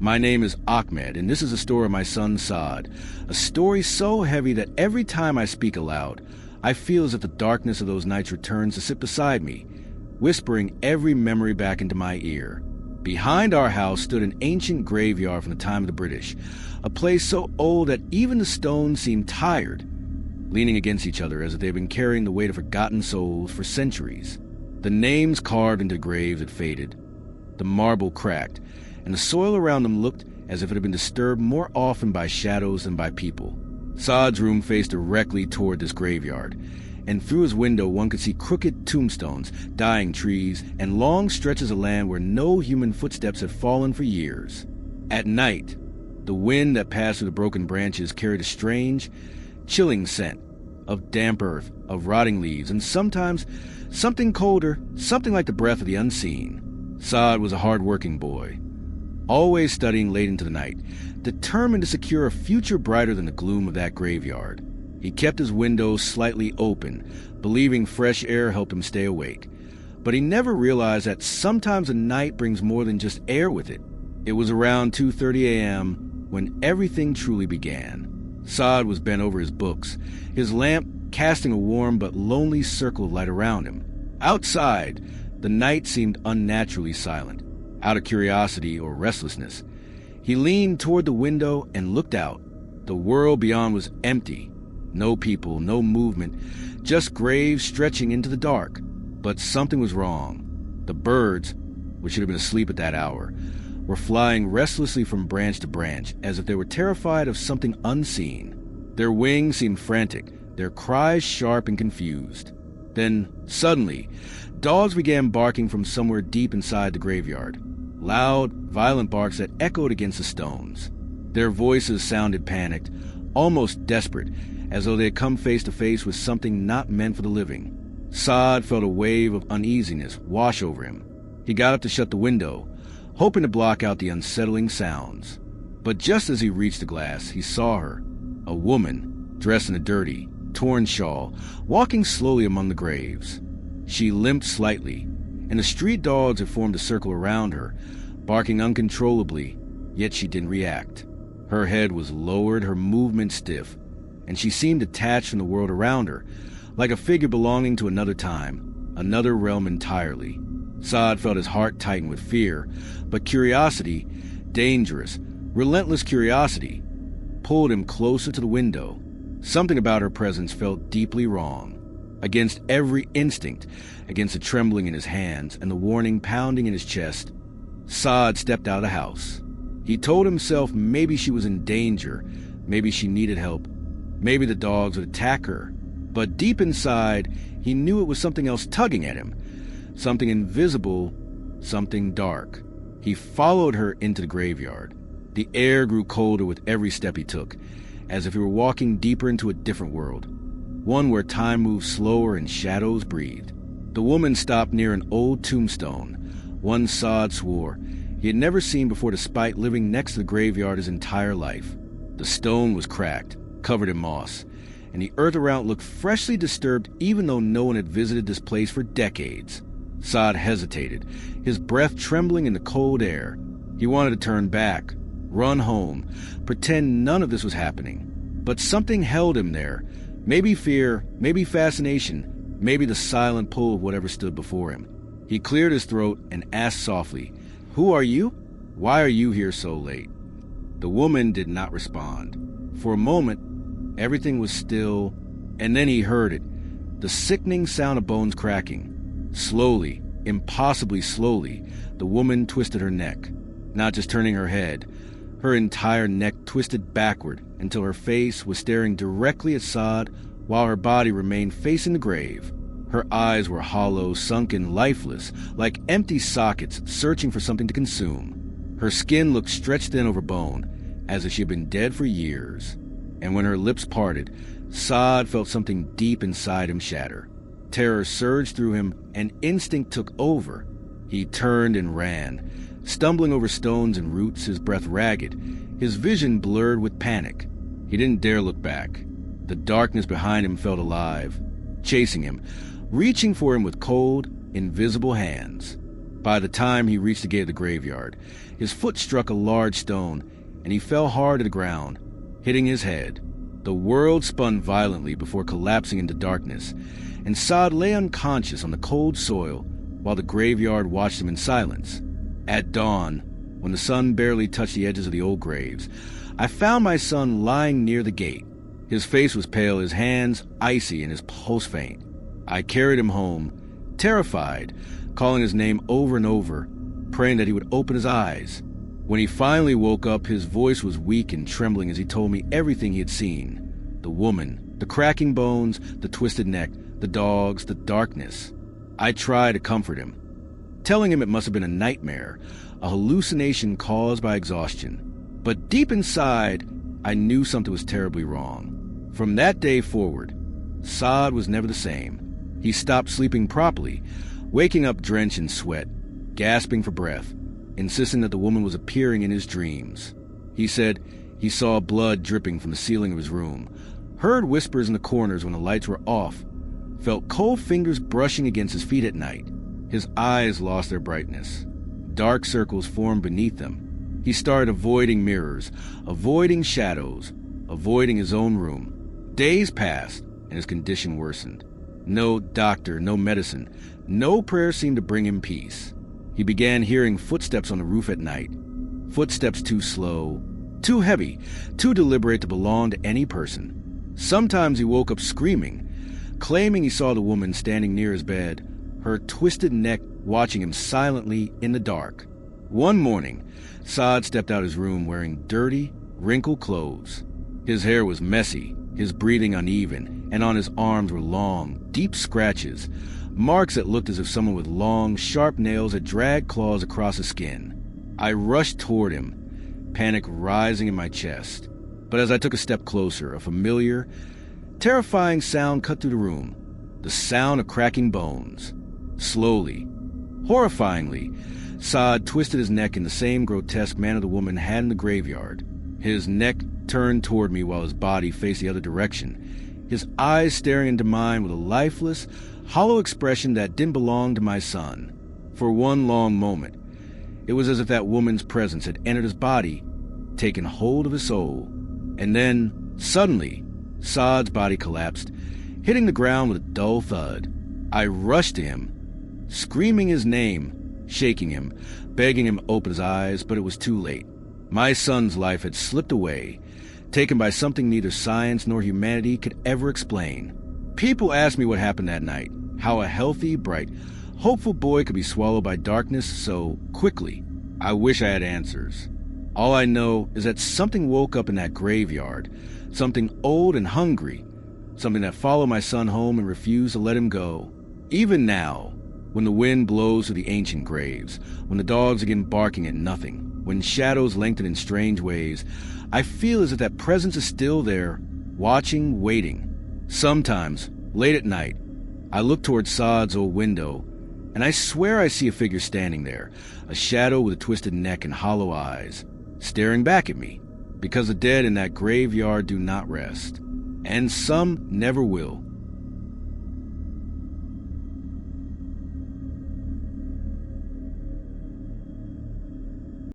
My name is Ahmed, and this is a story of my son Saad. A story so heavy that every time I speak aloud, I feel as if the darkness of those nights returns to sit beside me, whispering every memory back into my ear. Behind our house stood an ancient graveyard from the time of the British, a place so old that even the stones seemed tired, leaning against each other as if they'd been carrying the weight of forgotten souls for centuries. The names carved into the graves had faded, the marble cracked, and the soil around them looked as if it had been disturbed more often by shadows than by people. Saad's room faced directly toward this graveyard, and through his window one could see crooked tombstones, dying trees, and long stretches of land where no human footsteps had fallen for years. At night, the wind that passed through the broken branches carried a strange, chilling scent of damp earth, of rotting leaves, and sometimes something colder, something like the breath of the unseen. Saad was a hard-working boy, always studying late into the night, determined to secure a future brighter than the gloom of that graveyard. He kept his windows slightly open, believing fresh air helped him stay awake. But he never realized that sometimes a night brings more than just air with it. It was around 2:30 a.m. when everything truly began. Saad was bent over his books, his lamp casting a warm but lonely circle of light around him. Outside, the night seemed unnaturally silent. Out of curiosity or restlessness, he leaned toward the window and looked out. The world beyond was empty. No people, no movement, just graves stretching into the dark. But something was wrong. The birds, which should have been asleep at that hour, were flying restlessly from branch to branch, as if they were terrified of something unseen. Their wings seemed frantic, their cries sharp and confused. Then, suddenly, dogs began barking from somewhere deep inside the graveyard. Loud, violent barks that echoed against the stones. Their voices sounded panicked, almost desperate, as though they had come face to face with something not meant for the living. Saad felt a wave of uneasiness wash over him. He got up to shut the window, hoping to block out the unsettling sounds. But just as he reached the glass, he saw her, a woman, dressed in a dirty, torn shawl, walking slowly among the graves. She limped slightly, and the street dogs had formed a circle around her, barking uncontrollably, yet she didn't react. Her head was lowered, her movement stiff, and she seemed detached from the world around her, like a figure belonging to another time, another realm entirely. Saad felt his heart tighten with fear, but curiosity, dangerous, relentless curiosity, pulled him closer to the window. Something about her presence felt deeply wrong. Against every instinct, against the trembling in his hands and the warning pounding in his chest, Saad stepped out of the house. He told himself maybe she was in danger, maybe she needed help, maybe the dogs would attack her. But deep inside, he knew it was something else tugging at him, something invisible, something dark. He followed her into the graveyard. The air grew colder with every step he took, as if he were walking deeper into a different world, one where time moved slower and shadows breathed. The woman stopped near an old tombstone, one Saad swore he had never seen before despite living next to the graveyard his entire life. The stone was cracked, covered in moss, and the earth around looked freshly disturbed even though no one had visited this place for decades. Saad hesitated, his breath trembling in the cold air. He wanted to turn back, run home, pretend none of this was happening. But something held him there. Maybe fear, maybe fascination, maybe the silent pull of whatever stood before him. He cleared his throat and asked softly, "Who are you? Why are you here so late?" The woman did not respond. For a moment, everything was still, and then he heard it, the sickening sound of bones cracking. Slowly, impossibly slowly, the woman twisted her neck, not just turning her head. Her entire neck twisted backward until her face was staring directly at Saad while her body remained facing the grave. Her eyes were hollow, sunken, lifeless, like empty sockets searching for something to consume. Her skin looked stretched thin over bone, as if she had been dead for years. And when her lips parted, Saad felt something deep inside him shatter. Terror surged through him, and instinct took over. He turned and ran, stumbling over stones and roots, his breath ragged, his vision blurred with panic. He didn't dare look back. The darkness behind him felt alive, chasing him, reaching for him with cold, invisible hands. By the time he reached the gate of the graveyard, his foot struck a large stone, and he fell hard to the ground, hitting his head. The world spun violently before collapsing into darkness, and Saad lay unconscious on the cold soil while the graveyard watched him in silence. At dawn, when the sun barely touched the edges of the old graves, I found my son lying near the gate. His face was pale, his hands icy, and his pulse faint. I carried him home, terrified, calling his name over and over, praying that he would open his eyes. When he finally woke up, his voice was weak and trembling as he told me everything he had seen. The woman, the cracking bones, the twisted neck, the dogs, the darkness. I tried to comfort him, telling him it must have been a nightmare, a hallucination caused by exhaustion. But deep inside, I knew something was terribly wrong. From that day forward, Saad was never the same. He stopped sleeping properly, waking up drenched in sweat, gasping for breath, insisting that the woman was appearing in his dreams. He said he saw blood dripping from the ceiling of his room, heard whispers in the corners when the lights were off, felt cold fingers brushing against his feet at night. His eyes lost their brightness. Dark circles formed beneath them. He started avoiding mirrors, avoiding shadows, avoiding his own room. Days passed, and his condition worsened. No doctor, no medicine, no prayer seemed to bring him peace. He began hearing footsteps on the roof at night. Footsteps too slow, too heavy, too deliberate to belong to any person. Sometimes he woke up screaming, claiming he saw the woman standing near his bed, her twisted neck watching him silently in the dark. One morning, Saad stepped out of his room wearing dirty, wrinkled clothes. His hair was messy, his breathing uneven, and on his arms were long, deep scratches, marks that looked as if someone with long, sharp nails had dragged claws across his skin. I rushed toward him, panic rising in my chest. But as I took a step closer, a familiar, terrifying sound cut through the room, the sound of cracking bones. Slowly, horrifyingly, Saad twisted his neck in the same grotesque manner the woman had in the graveyard. His neck turned toward me while his body faced the other direction, his eyes staring into mine with a lifeless, hollow expression that didn't belong to my son. For one long moment, it was as if that woman's presence had entered his body, taken hold of his soul. And then, suddenly, Saad's body collapsed, hitting the ground with a dull thud. I rushed to him, screaming his name, shaking him, begging him to open his eyes, but it was too late. My son's life had slipped away, taken by something neither science nor humanity could ever explain. People asked me what happened that night, how a healthy, bright, hopeful boy could be swallowed by darkness so quickly. I wish I had answers. All I know is that something woke up in that graveyard, something old and hungry, something that followed my son home and refused to let him go. Even now, when the wind blows through the ancient graves, when the dogs begin barking at nothing, when shadows lengthen in strange ways, I feel as if that presence is still there, watching, waiting. Sometimes, late at night, I look towards Saad's old window, and I swear I see a figure standing there, a shadow with a twisted neck and hollow eyes, staring back at me, because the dead in that graveyard do not rest, and some never will.